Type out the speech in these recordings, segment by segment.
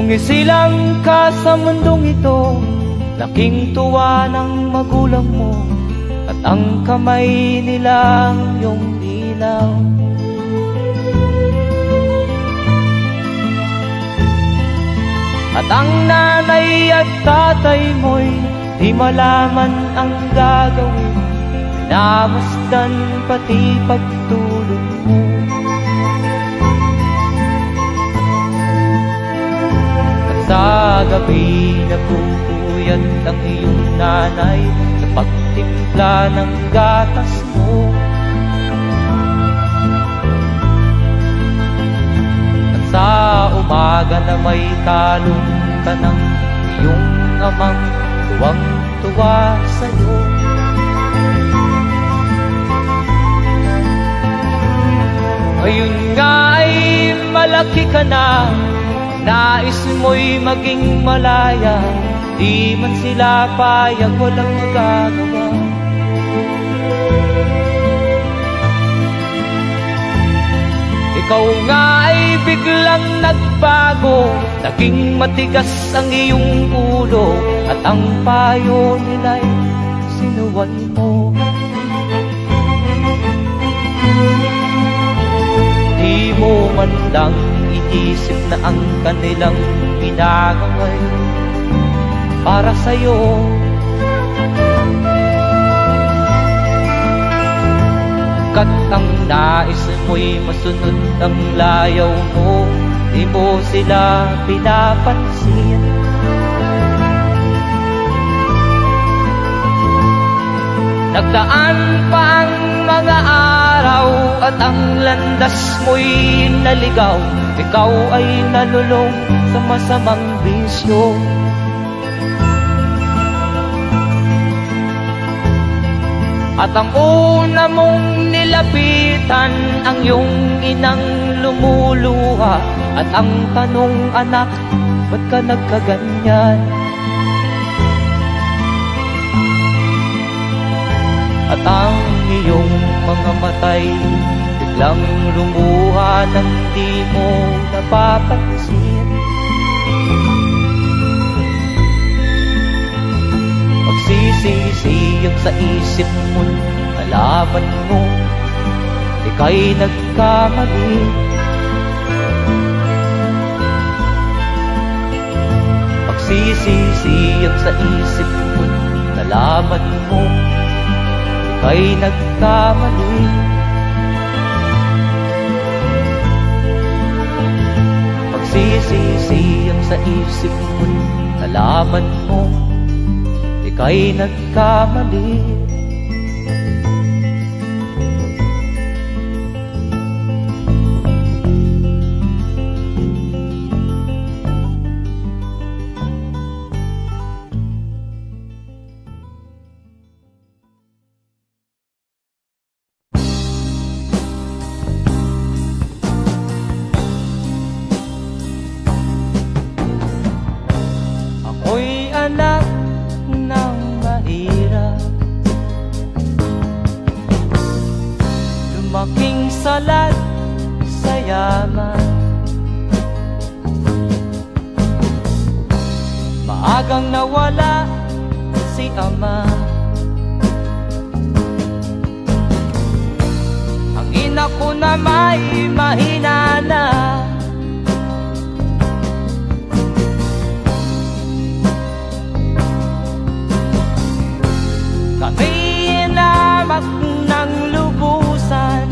Nung isilang ka sa mundong ito, laking tuwa ng magulang mo, at ang kamay nila iyong ilaw. At ang nanay at tatay mo'y di malaman ang gagawin, namasdan pati pagtulog mo. At sa gabi napupuyat ang iyong nanay sa pagtimpla ng gatas mo. At sa umaga na may kalong ka ng iyong amang tuwang-tuwa sa'yo. Ngayon nga ay malaki ka na, nais mo'y maging malaya, di man sila payag, walang magagawa. Ikaw nga ay biglang nagbago, naging matigas ang iyong ulo, at ang payo nila'y sinuway mo. Di mo man lang iisip na ang kanilang ginagaway para sa'yo. Kat ang nais mo'y masunod ang layaw mo, di mo sila pinapansin. Nagdaan pa ang mga araw at ang landas mo'y naligaw, ikaw ay nalulong sa masamang bisyo. At ang una mong nilapitan ang iyong inang lumuluha, at ang tanong, anak, ba't ka nagkaganyan? At ang iyong mga matay biglang lumuha nang di mo napapansin. Magsisisiyag sa isip mo, nalaman mo ika'y nagkamali. Magsisisiyag sa isip mo, nalaman mo ika'y nagkamali. Magsisisiyag sa isip mo, nalaman mo ika'y nagkamali. Ako'y anak ng mahirap, lumaking salat sa yaman. Maagang nawala si ama, ang ina ko na may mahina na. Kami inamak ng lubusan,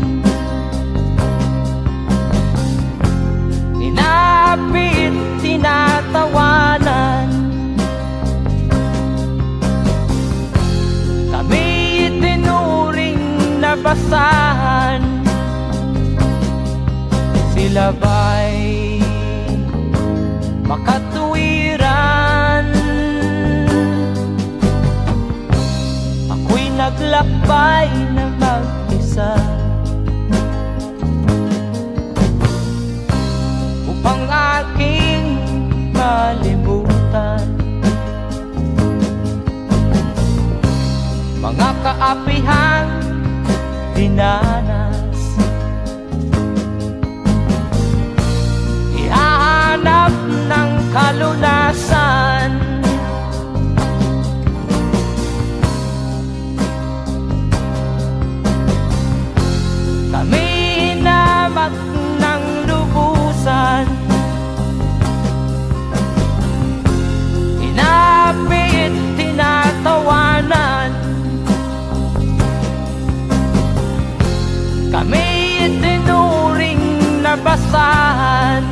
inapit, tinatawanan. Kami itinuring na basahan, sila ba'y makatuwiran? Ako'y naglakbay na mag-isa upang aking malimutan mga kaapihang dinanas. Ihahanap ng kalunasan. Kami hinamak ng lubusan, inapit, tinatawanan. Kami itinuring na basahan.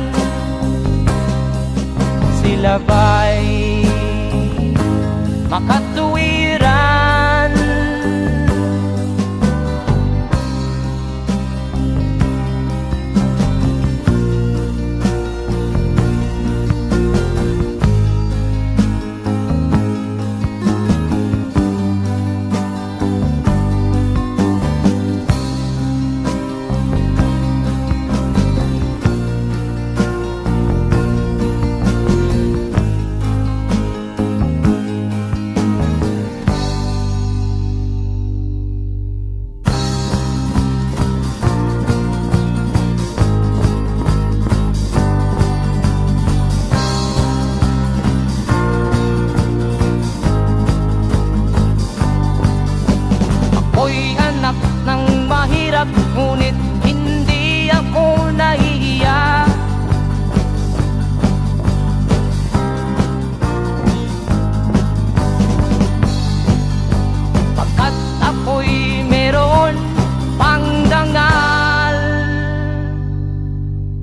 Sila ba'y makatuwiran? Ngunit hindi ako nahihiya. Pagkat ako'y meron pang dangal,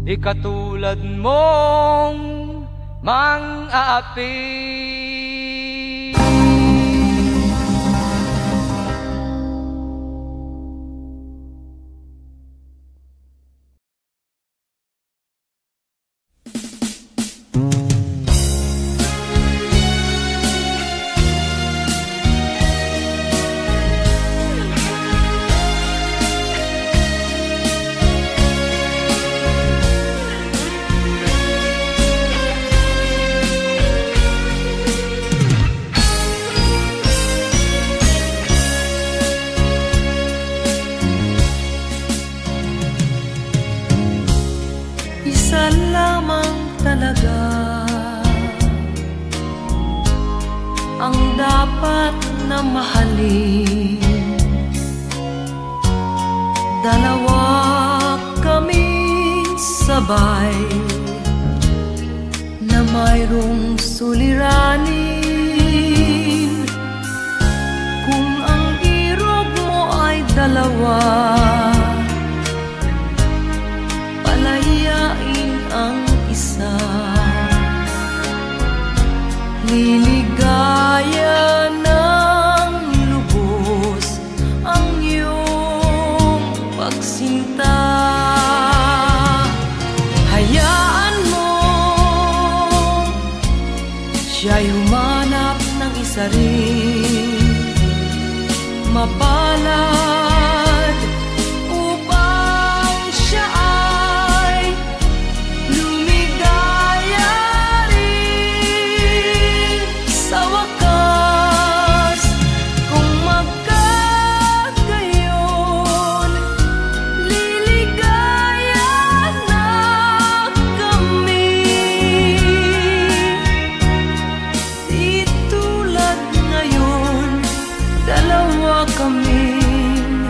di katulad mong mang-aapi. Ang dapat na mahalin, dalawa kaming sabay na mayroong suliranin. Kung ang irog mo ay dalawa, palayain ang isa. Liligaya ng lubos ang iyong pagsinta. Hayaan mo siya'y humanap ng isa rin, mapalad upang siya ay lumigaya rin sa wakas. Kung magkagayon, liligaya na kami. Di tulad ngayon, dalawa kaming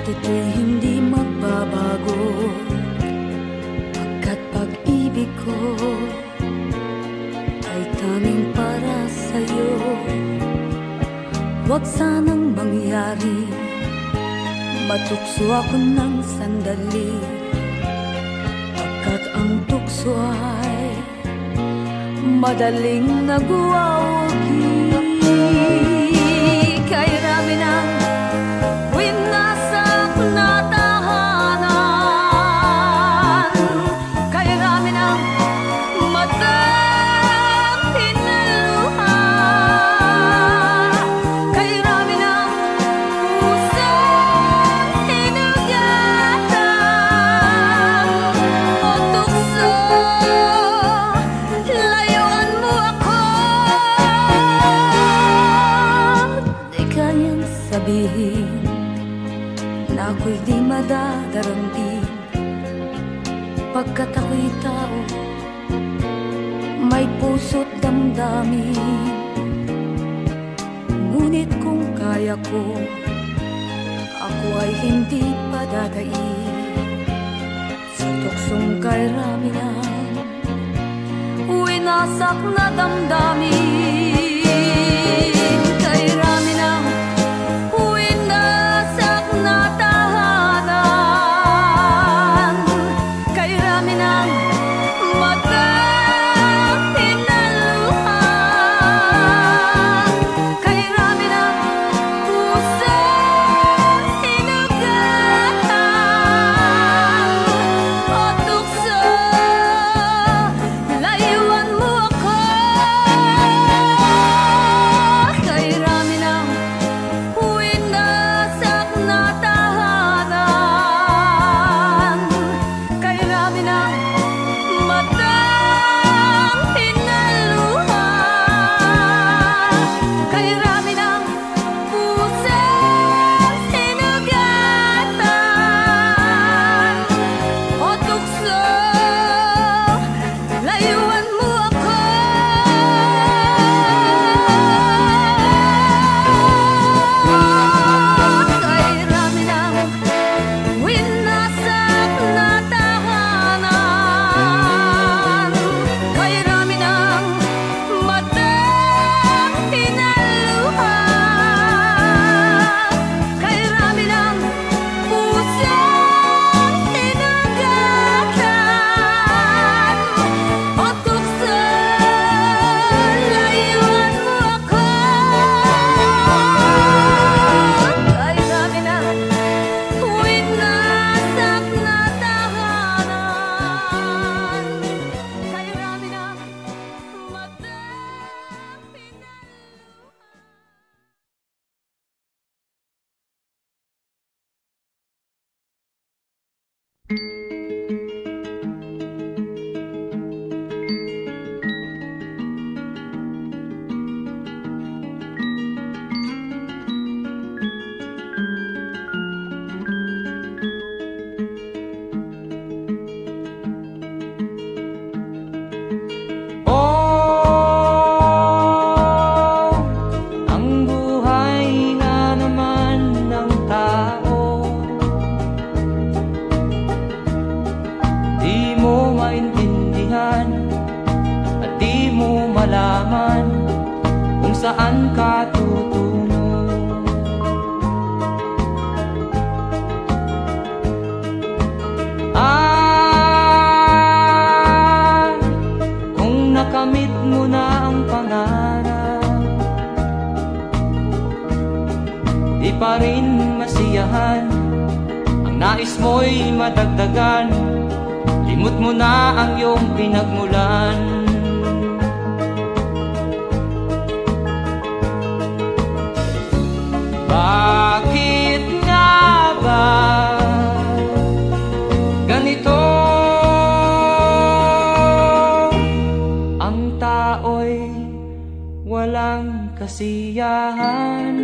ito'y hindi magbabago, pagkat pag-ibig ko ay tanging para sa'yo. Huwag sanang mangyari matukso ako ng sandali, pagkat ang tukso ay madaling nagwawagi. Kay rami ng winasak na tahanan, kay rami ng matang pinaluha, kay rami ng pusong hinugatan o tukso, layuan mo ako. Di kayang sabihin na ako'y di madadaramdin, pagkat ako'y tao, may puso't damdamin. Ngunit kung kaya ko, ako ay hindi padadaig sa tuksong kay rami ng winasak na damdamin. Kay rami ng winasak na tahanan, kay rami ng matang pinaluha, kay rami ng pusong hinugatan o tukso, layuan mo ako. Kay rami ng winasak na tahanan, kay rami ng matang pinaluha, kay rami ng pusong hinugatan o tukso, layuan mo ako. Kay rami ng winasak na tahanan, kay rami ng matang pinaluha, kay rami ng pusong hinugatan o tukso, layuan mo ako. Kay rami ng winasak na tahanan, kay rami ng matang Oh, ang buhay nga naman ng tao, di mo maintindihan at di mo malaman kung saan ka tutungo. Kung nakamit mo na ang pangarap, di pa rin masiyahan, ang nais mo'y madagdagan, limot mo na ang iyong pinagmulan. Bakit nga ba ganito? Ang tao'y walang kasiyahan.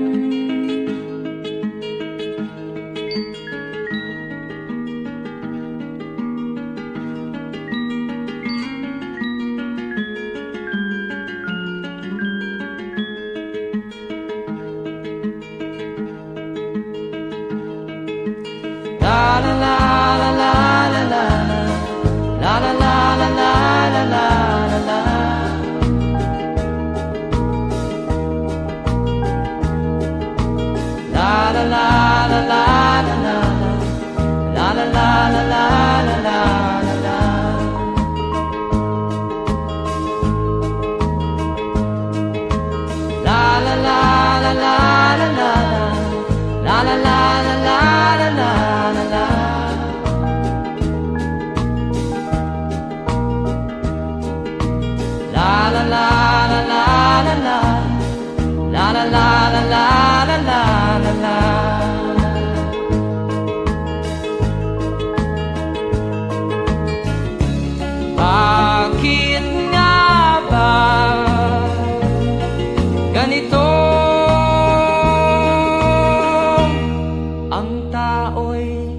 tao'y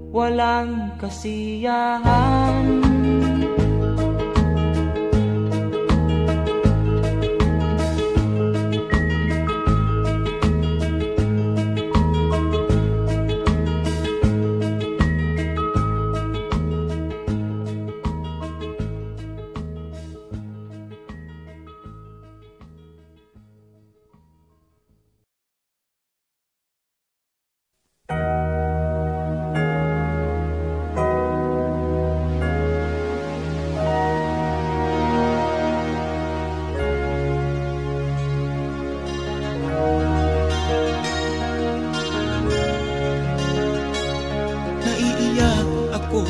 walang kasiyahan.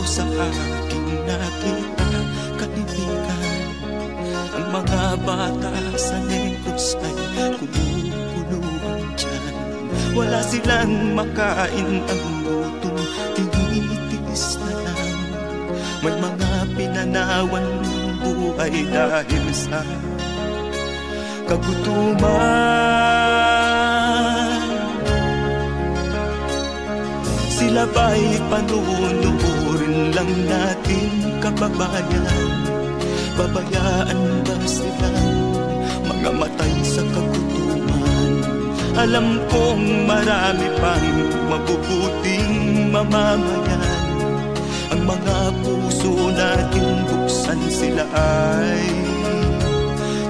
Sa aking nakita, kaibigan, ang mga bata sa Negros ay kumukuluan dyan. Wala silang makain, ang gutom tinitiis na lang. May mga pinanawan ng buhay dahil sa kagutuman. Sila ba'y panunurin lang natin, kababayan? Babayaan ba silang mga matay sa kagutuman? Alam kong marami pang mabubuting mamamayan. Ang mga puso natin buksan, sila ay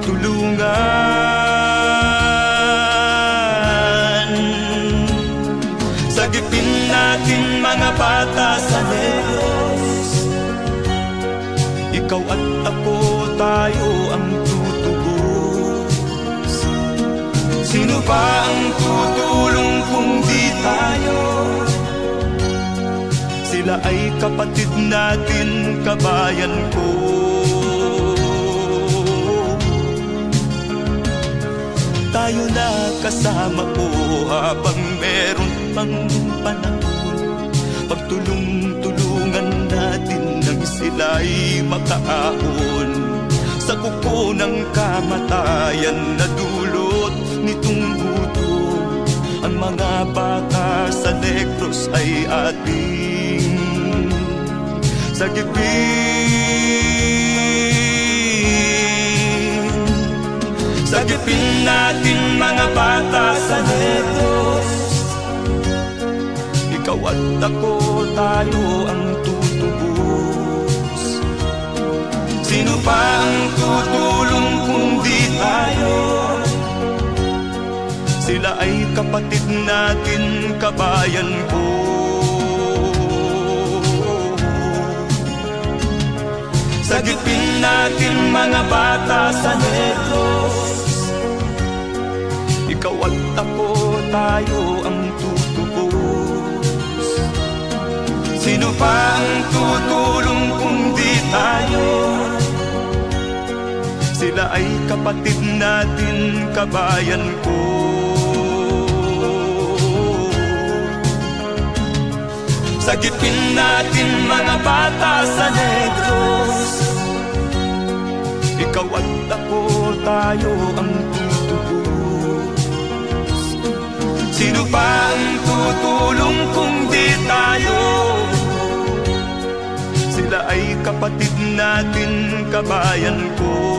tulungan. Sagipin natin mga bata sa Negros, ikaw at ako, tayo ang tutubos. Sino ba ang tutulong kung di tayo? Sila ay kapatid natin, kabayan ko. Tayo na kasama ko habang meron pang panahon. Pagtulong-tulungan natin nang sila'y makaahon sa kuko ng kamatayan na dulot nitong gutom. Ang mga bata sa Negros ay ating sagipin. Sagipin natin mga bata sa Negros, ikaw at ako, tayo ang tutubos. Sino pa ang tutulong kung di tayo? Sila ay kapatid natin, kabayan ko. Sagipin natin mga bata sa Negros, ikaw at ako, tayo ang tutubos. Sino pa ang tutulong kung di tayo? Sila ay kapatid natin, kabayan ko. Sagipin natin mga bata sa Negros, ikaw at ako, tayo ang tutubos. Sino pa ang tutulong kung di tayo? Sila ay kapatid natin, kabayan ko.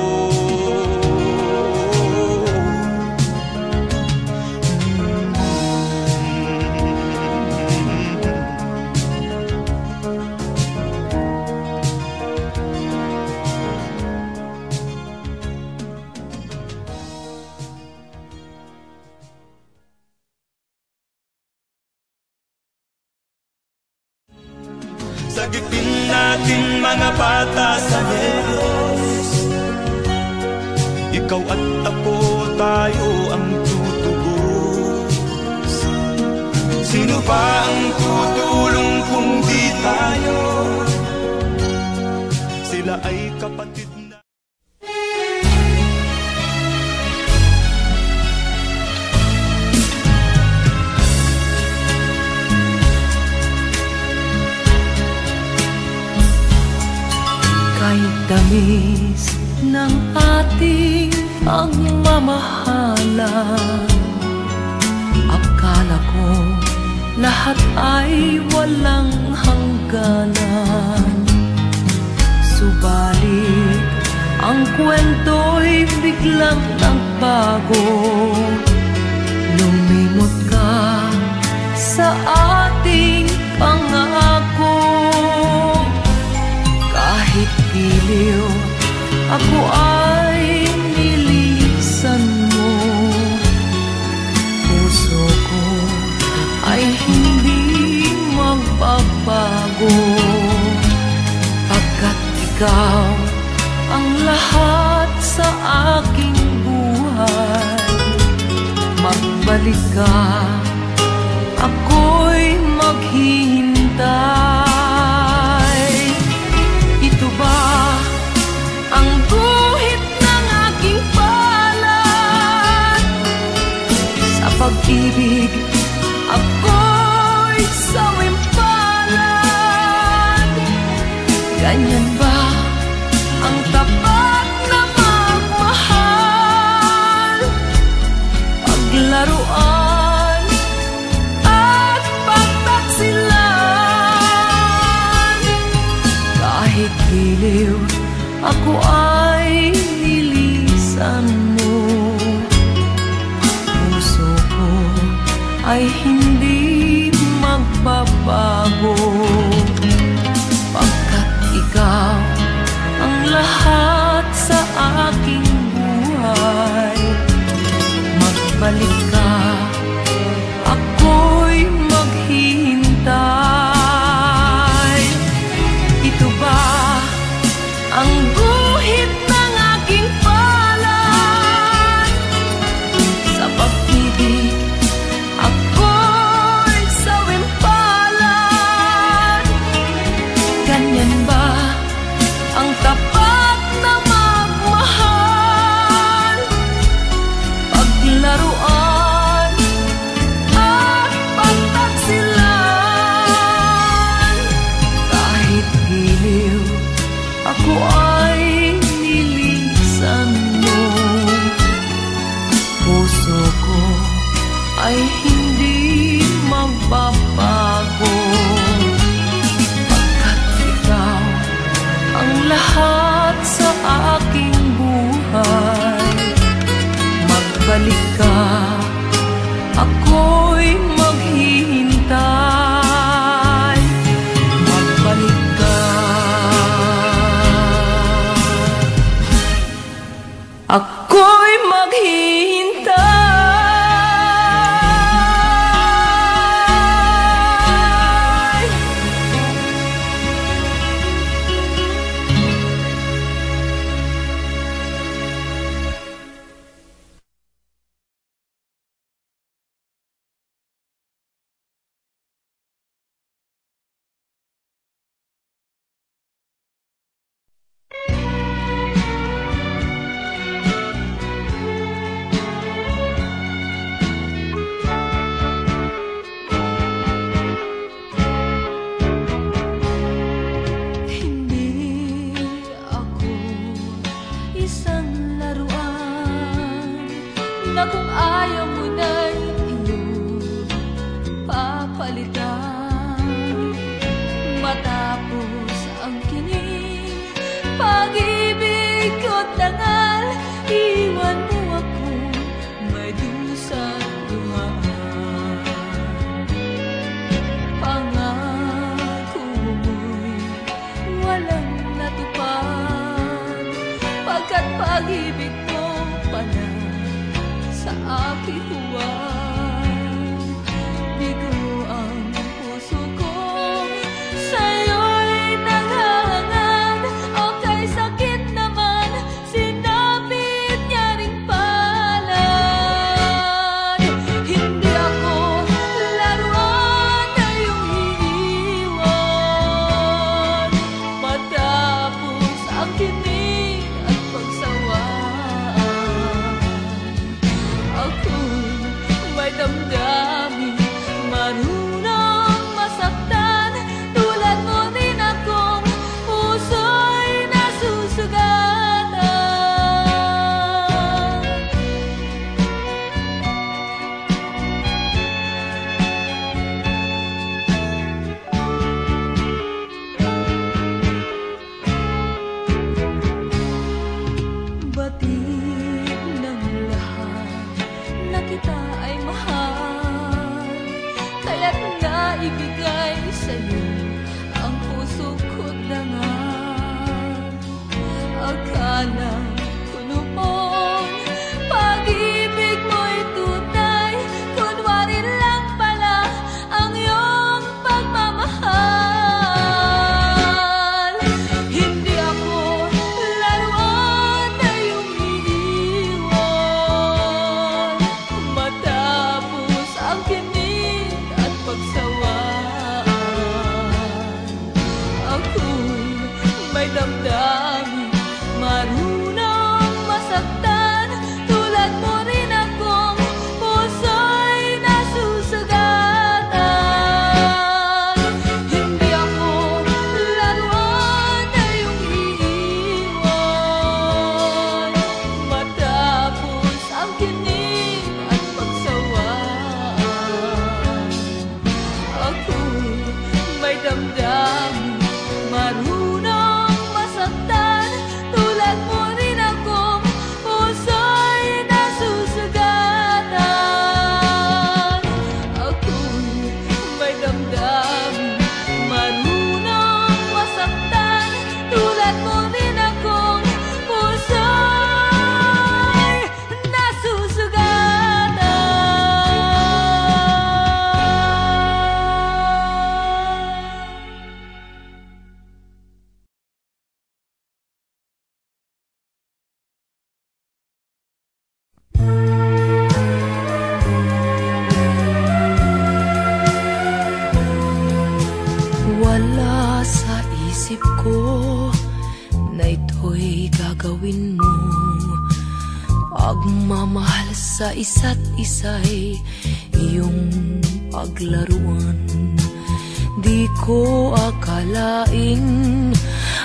Sagipin natin mga bata sa Negros, ikaw at ako, tayo ang tutubos. Sino pa ang tutulong kung di tayo? Sila ay kapatid na. Kahit tamis ng ating pagmamahalan, akala ko lahat ay walang hangganan. Subalit ang kwento'y biglang nagbago. Lumimot ka sa ating pangako. Kahit giliw, ako ay nilisan mo. Puso ko ay hindi magbabago, pagkat ikaw ang lahat sa aking buhay. Magbalik ka, ako'y maghihintay. Ito ba ang guhit ng aking palad? Sa pag-ibig ako'y sawimpalad. Ganyan ba ang tapat na magmahal? Paglaruan at pagtaksilan. Kahit giliw, ako ay nilisan mo. Puso ko ay hindi magbabago, pagkat ikaw ang lahat sa aking buhay. Magbalik ka, ako'y maghihintay. Ito ba ang guhit ng aking palad? Sa pag-ibig ako'y sawimpalad. Ganyan ba ang tapat na magmahal? Paglaruan at pagtaksilan. Kahit giliw, ako ay nilisan mo. Puso ko ay hindi magbabago, pagkat ikaw ang lahat sa aking buhay. Magbalik ka, ako'y maghihintay. Magbalik ka, ako'y maghihintay. Na kung ayaw mo na'y iyong papalitan. Matapos ang kining pag-ibig ko't dangal, iwan mo ako may dusang dumaan. Pangako mo'y walang natupad, pagkat pag-ibig ko pala sa aking huwag. Bigo ang puso ko, sa'yo'y naghahangad. O kay sakit naman, sinapit niya ring palad. Hindi ako laruan na iyong iiwan. Matapos ang kinig at pagsawa, damdamin, marunong masaktan. Tulad mo rin akong puso'y nasusugatan. Ako'y may damdamin, marunong masaktan. Tulad mo rin akong puso'y nasusugatan. Wala sa isip ko na ito'y gagawin mo. Pagmamahal sa isa't isa'y iyong paglaruan. Di ko akalaing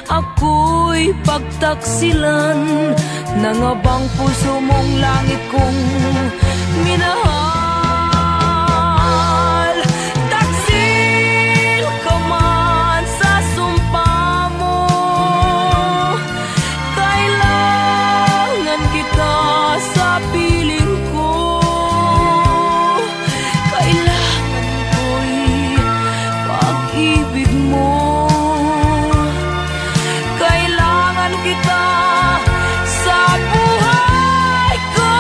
ako'y pagtaksilan ng abang puso mong langit kong minahal. Taksil ka man sa sumpa mo, kailangan kita sa piling ko. Kailangan ko'y pag-ibig mo. Kailangan kita sa buhay ko.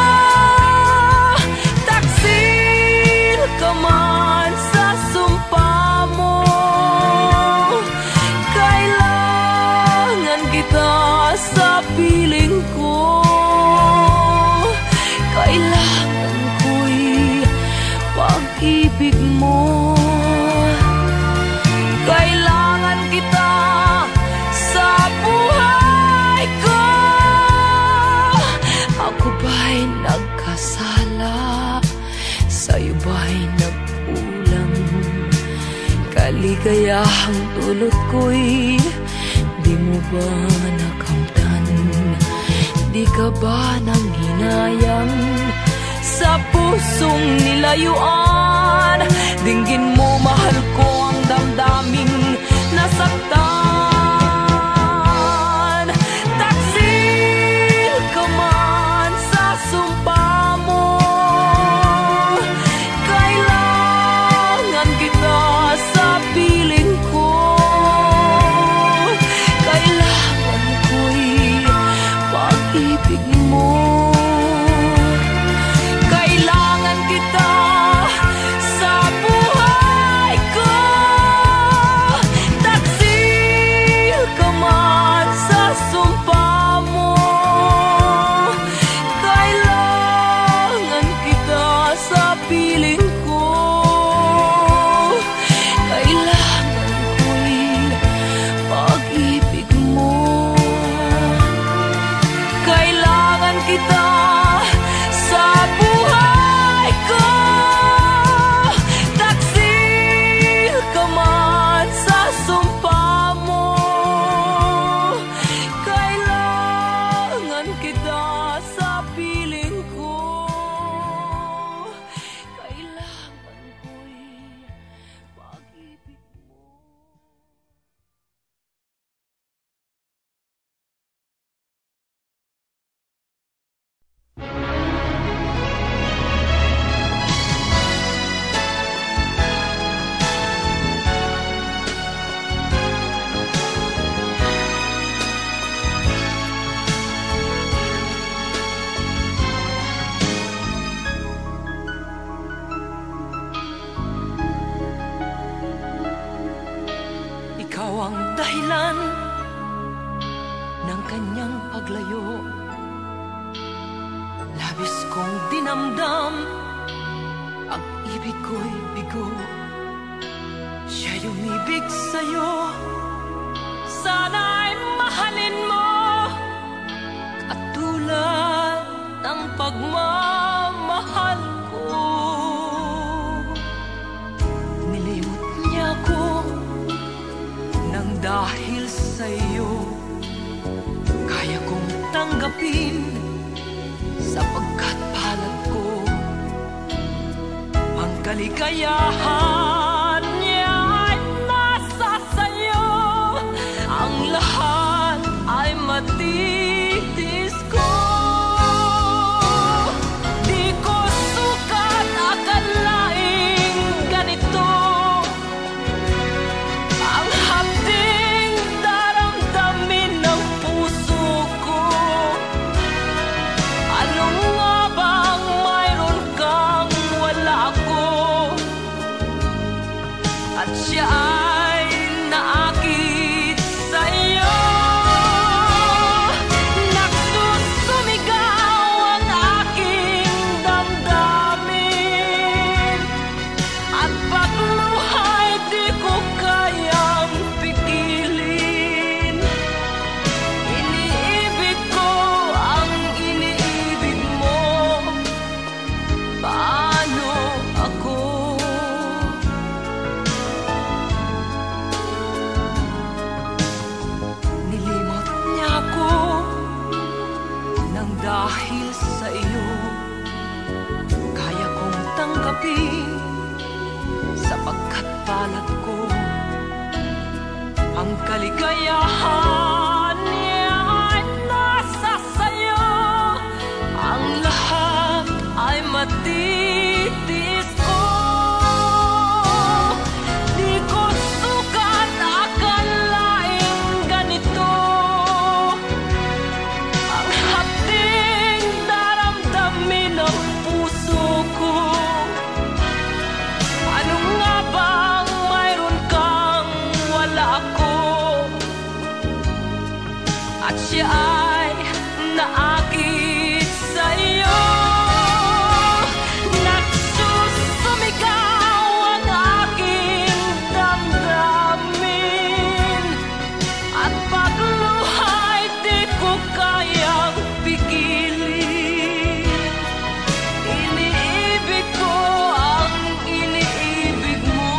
Taksil ka man sa sumpa mo, kailangan kita sa piling ko. Kailangan ko'y pag-ibig mo. Kailangan kita sa buhay ko. Ako ba'y nagkasala? Sa'yo ba'y nagkulang? Kaligayahang dulot ko'y di mo ba nakamtan? Di ka ba nanghinayang sa pusong nilayuan? Dinggin mo, mahal ko, ang damdaming nasaktan. Taksil ka man sa sumpa mo, kailangan kita sa piling ko. Kailangan ko'y pag-ibig mo. Kailangan kita sa buhay ko. Taksil ka man sa sumpa mo, kailangan kita sa piling ko. Kailangan ko'y pag-ibig mo. Kailangan kita sa buhay ko. Taksil ka man sa sumpa mo, kailangan kita sa piling ko. Kailangan ko'y pag-ibig mo. Ikaw ang dahilan ng kanyang paglayo. Labis kong dinamdam, ang ibig ko'y bigo. Siya'y umibig sa'yo, sana'y mahalin mo, katulad ng pagmamahal ko. Nilimot niya ko nang dahil sa'yo, kaya kong tanggapin sapagkat palad ko. Ang kaligayahan niya ay nasa Ang kaligayahan niya ay nasa sayo. Ang lahat ay matitiis ko. Di ko sukat akalaing ganito. Ang hapding daramdamin ng puso ko. Ano nga bang mayroon kang wala ako? At siya ay naakit sa'yo. Nagsusumigaw ang aking damdamin. At pagluhay di ko kayang pigilin. Iniibig ko ang iniibig mo.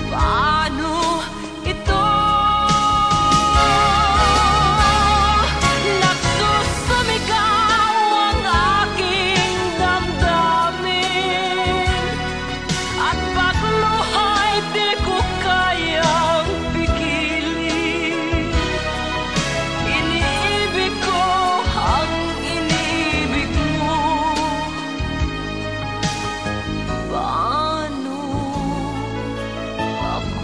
Paano ito? Nagsusumigaw ang aking damdamin. At pagluhay di ko kayang pigilin. Iniibig ko ang iniibig mo. Paano ako?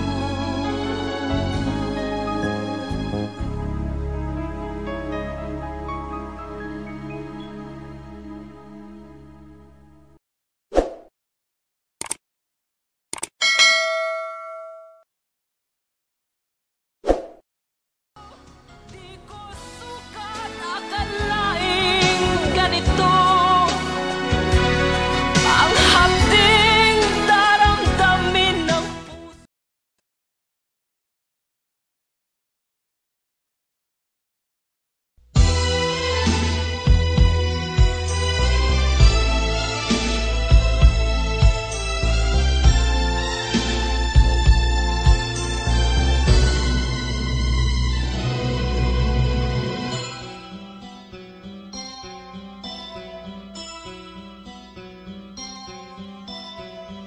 Di ko sukat akalaing ganito. Ang hapding daramdamin ng puso.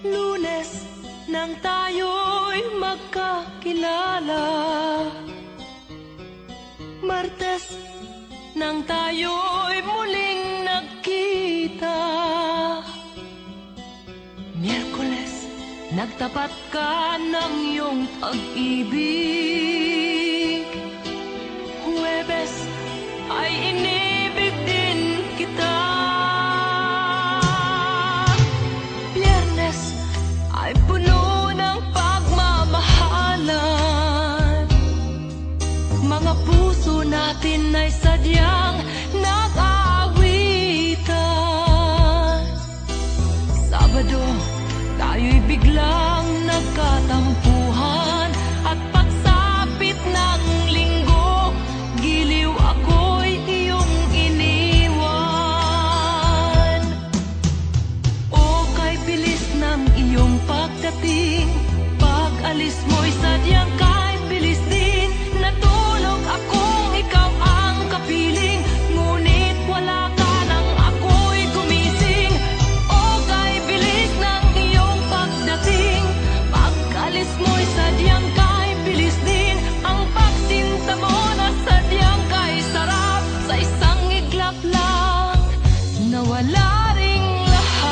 Lunes nang tayo'y magkakilala. Martes nang tayo'y muling nagkita. Miyerkules nagtapat ka ng iyong pag-ibig. Huwebes ay inibig din kita. Biyernes ay puno ng pagmamahalan. Mga puso natin ay sadyang nag-aawitan. Sabado, tayo'y biglang nagkatampuhan. At pagsapit ng linggo, giliw ako'y iyong iniwan. O kay bilis ng iyong pagdating, pag-alis mo'y sadyang kay bilis din. Natulog akong ikaw ang kapiling, ngunit wala ka nang ako'y gumising. O kay bilis ng iyong pagdating, pag-alis mo'y sadyang kay bilis din. Ang pagsinta mo na sadyang kay sarap, sa isang iglap lang nawala ring lahat.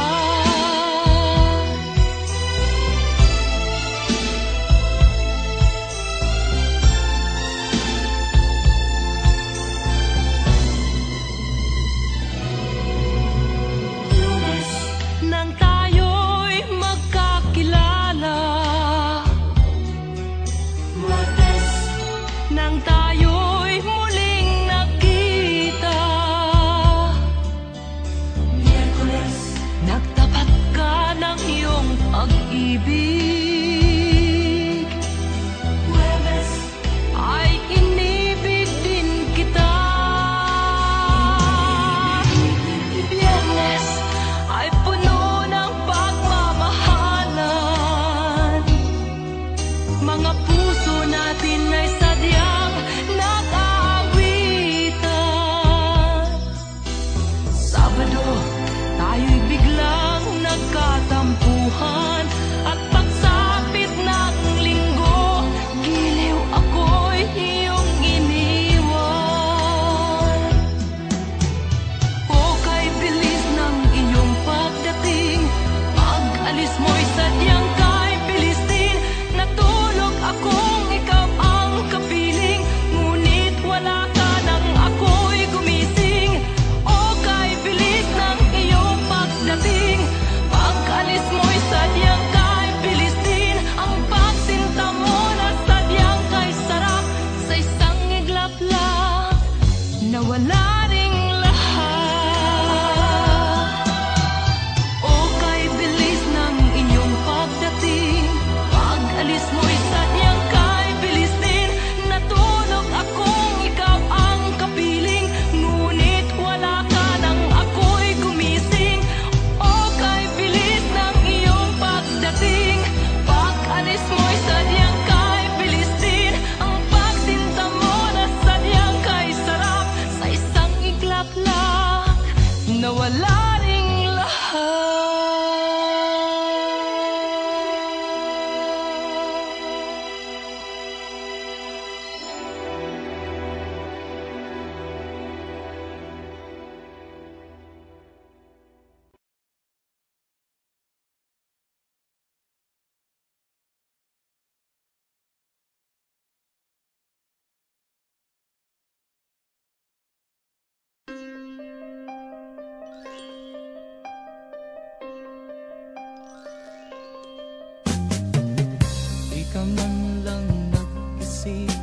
ka man lang nag-isip,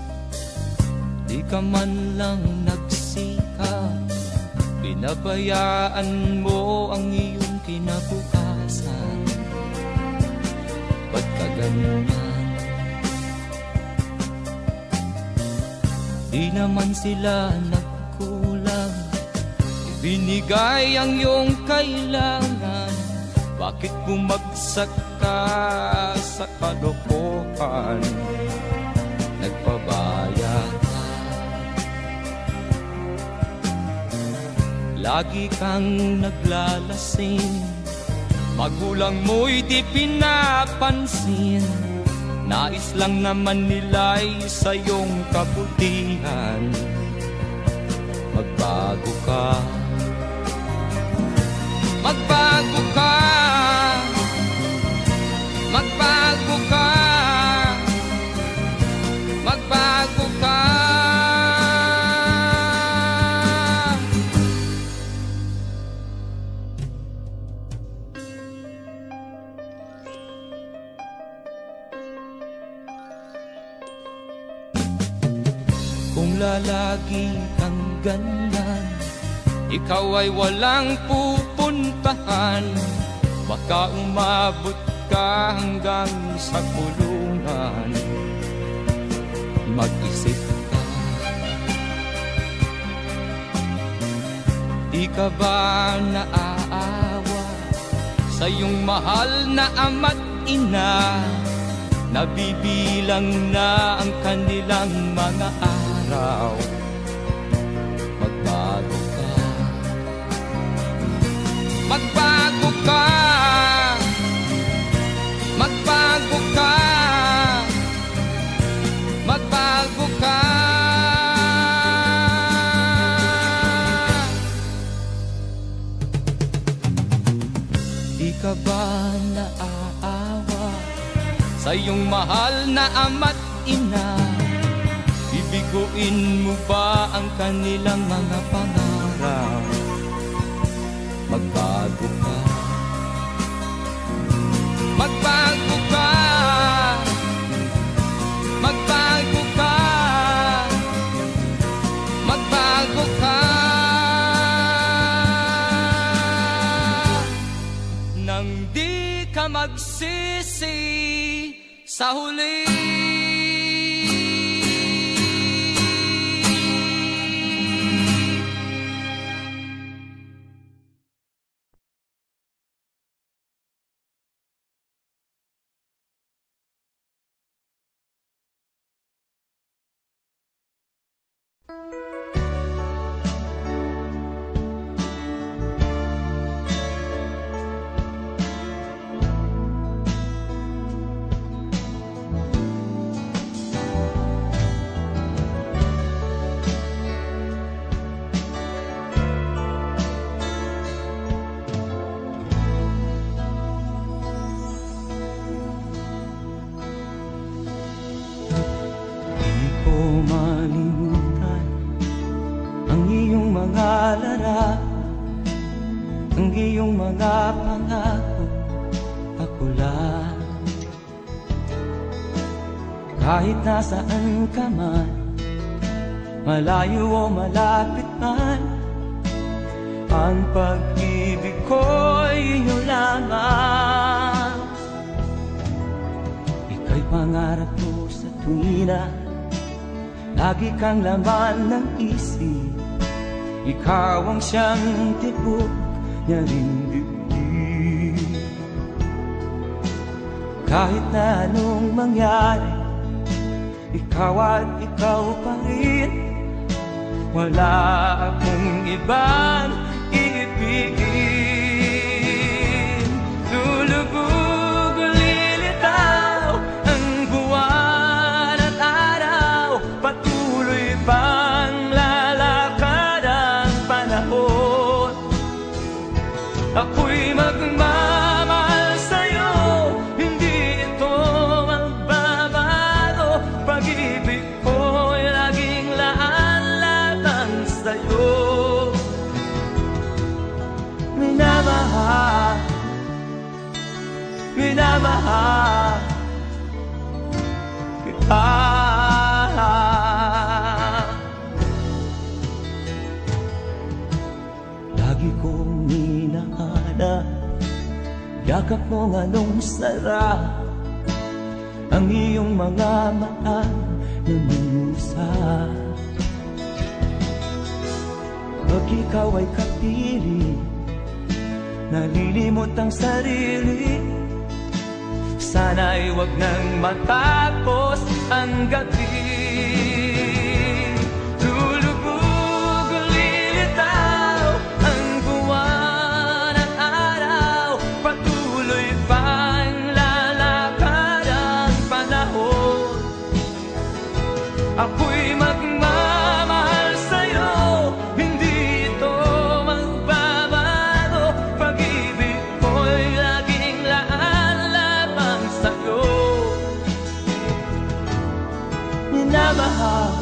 di ka man lang nagsikap, pinabayaan mo ang iyong kinabukasan. Ba't ka ganyan? Di naman sila nagkulang, ibinigay ang iyong kailangan. Bakit bumagsak ka sa kalokohan? Nagpabaya ka, lagi kang naglalasing, magulang mo'y di pinapansin. Nais lang naman nila'y sa iyong kabutihan. Magbago ka, magbago ka, magbago ka, magbago ka. Kung lalagi kang ganyan, ikaw ay walang pupuntahan. Baka umabot ka hanggang sa kulungan. Mag-isip ka, di ka ba naaawa sa iyong mahal na ama't ina? Nabibilang na ang kanilang mga araw. Magbago ka, magbago ka, magbago ka, magbago ka. Di ka ba naaawa sa iyong mahal na ama't ina? Bibiguin mo ba ang kanilang mga pangarap? Magbago ka, magbago ka, magbago ka, magbago ka. Nang di ka magsisi sa huli. Ang iyong mga pangako, ako lang. Kahit nasaan ka man, malayo o malapit man, ang pag-ibig ko'y iyo lamang. Ika'y pangarap ko sa tuwina, lagi kang laman ng isip. Ikaw ang siyang tibok niya ring dibdib. Kahit na anong mangyari, ikaw at ikaw pa rin. Wala akong ibang iibigin. Lulubog o lilitaw ang buwan at araw, patuloy pang lalakad ang panahon. Ako'y magmamahal sa'yo, hindi ito magbabago. Pag-ibig ko'y laging laan lamang sa'yo. yakap mo anong sarap, ang iyong mga mata nangungusap. Pag ikaw ay kapiling, nalilimot ang sarili. Sana'y wag nang matapos ang gabi. Lulubog, lilitaw ang buwan at araw, patuloy pang lalakad ang panahon. Ako'y magmamahal sa'yo, hindi ito magbabago. Pag-ibig ko'y laging laan lamang sa'yo. Minamahal,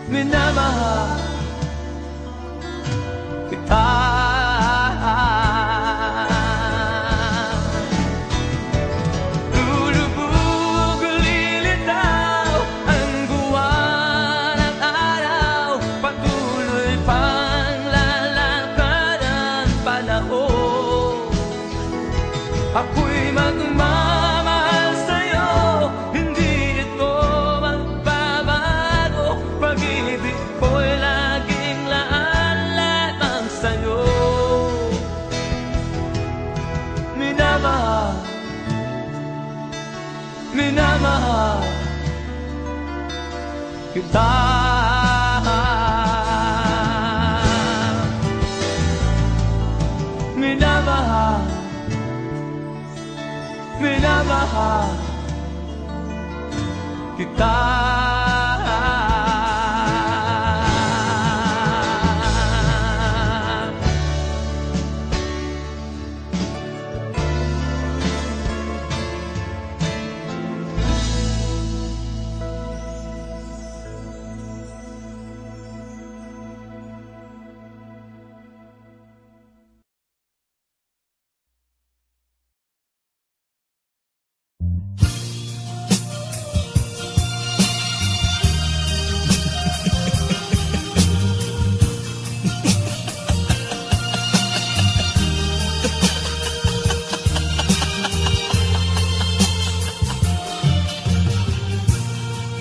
minamahal kita. Lulubog, lilitaw ang buwan at araw, patuloy pang lalakad ang panahon. Ako'y magmamahal sa'yo, hindi ito magbabago. Pag-ibig ko'y laging laan lamang sa'yo. Minamahal, minamahal kita. Minamahal, minamahal kita.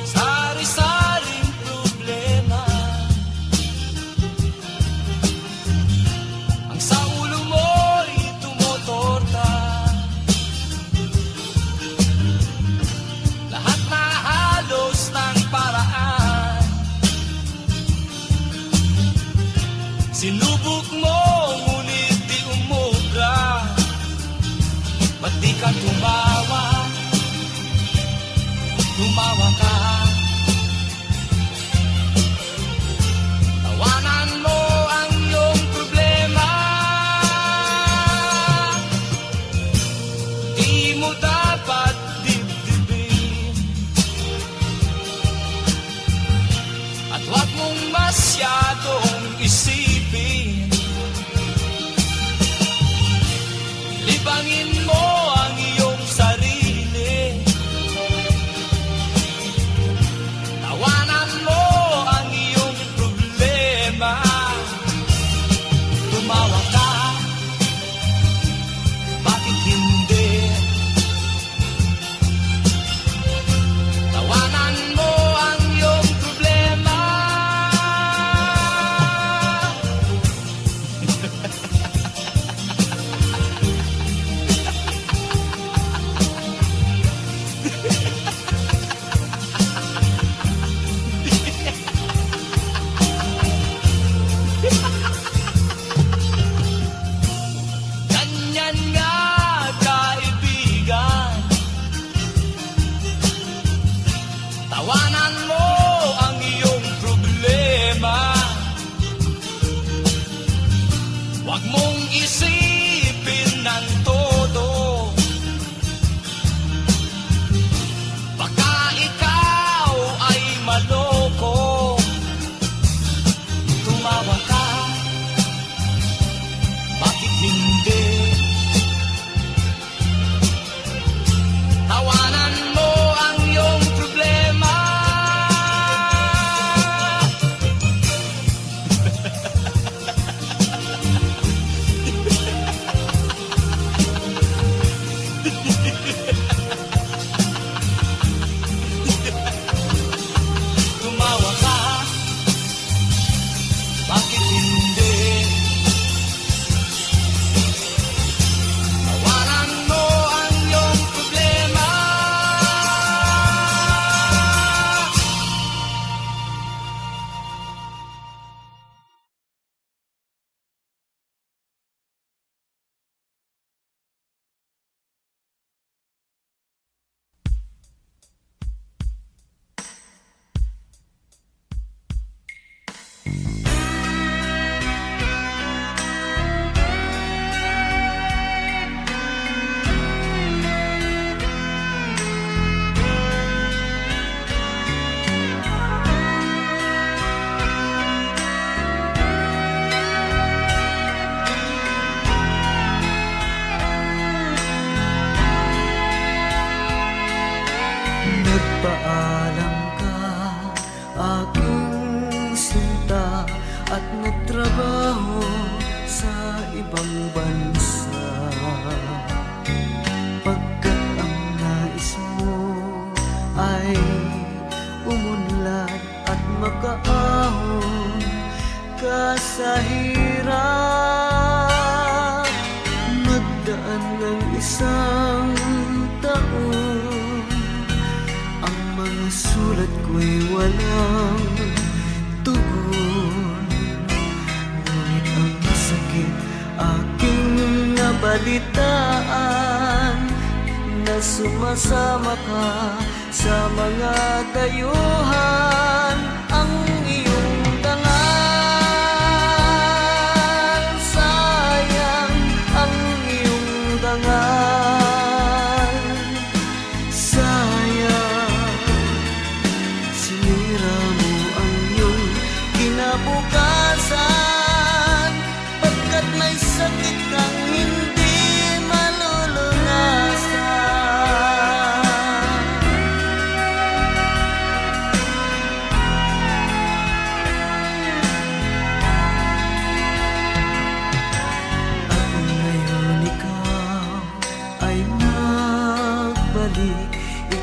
Sari-saring problema ang sa ulo mo'y tumotorta. Lahat na halos ng paraan, sinubok mo ngunit di umubra. Ba't di ka tumawa? Tumawa ka. Tawanan mo ang iyong problema. Di mo dapat dibdibin, at huwag mong masyadong isipin. Libangin mo ang iyong sarili. Tawanan mo ang iyong problema. Tumawa ka, bakit hindi? Tawanan mo ang iyong problema. Ganyan nga, kaibigan. Tawanan mo ang iyong problema. Huwag mong isipin ng todo. Baka ikaw ay maloko. Tumawa ka, bakit hindi? Tawanan mo ang iyong problema. Nagpaalam ka, aking sinta, at nagtrabaho sa ibang bansa. Pagkat ang nais mo ay umunlad at makaahon ka sa hirap. Magdaan ng isang taon, ang mga sulat ko'y walang tugon. Ngunit ang sakit aking nabalitaan, na sumasama ka sa mga dayuhan. Ang iyong dangal, sayang ang iyong dangal. Sayang, sinira mo ang iyong kinabukasan, pagkat may sakit kang hindi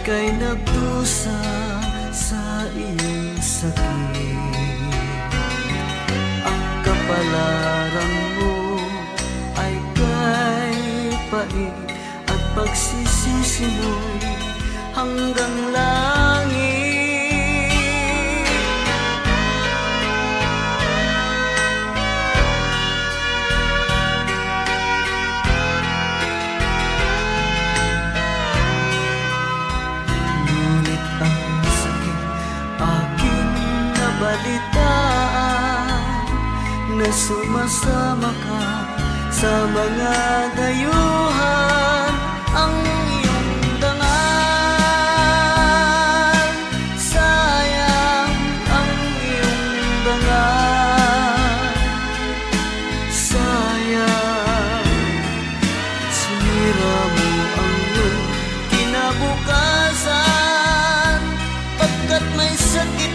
ika'y nagdusa sa iyong sakit. Ang kapalaran mo ay kay pait, at pagsisisi mo'y hanggang langit. Balitaan na sumasama ka sa mga dayuhan. Ang iyong dangal, sayang ang iyong dangal. Sayang, sinira mo ang iyong kinabukasan, pagkat may sakit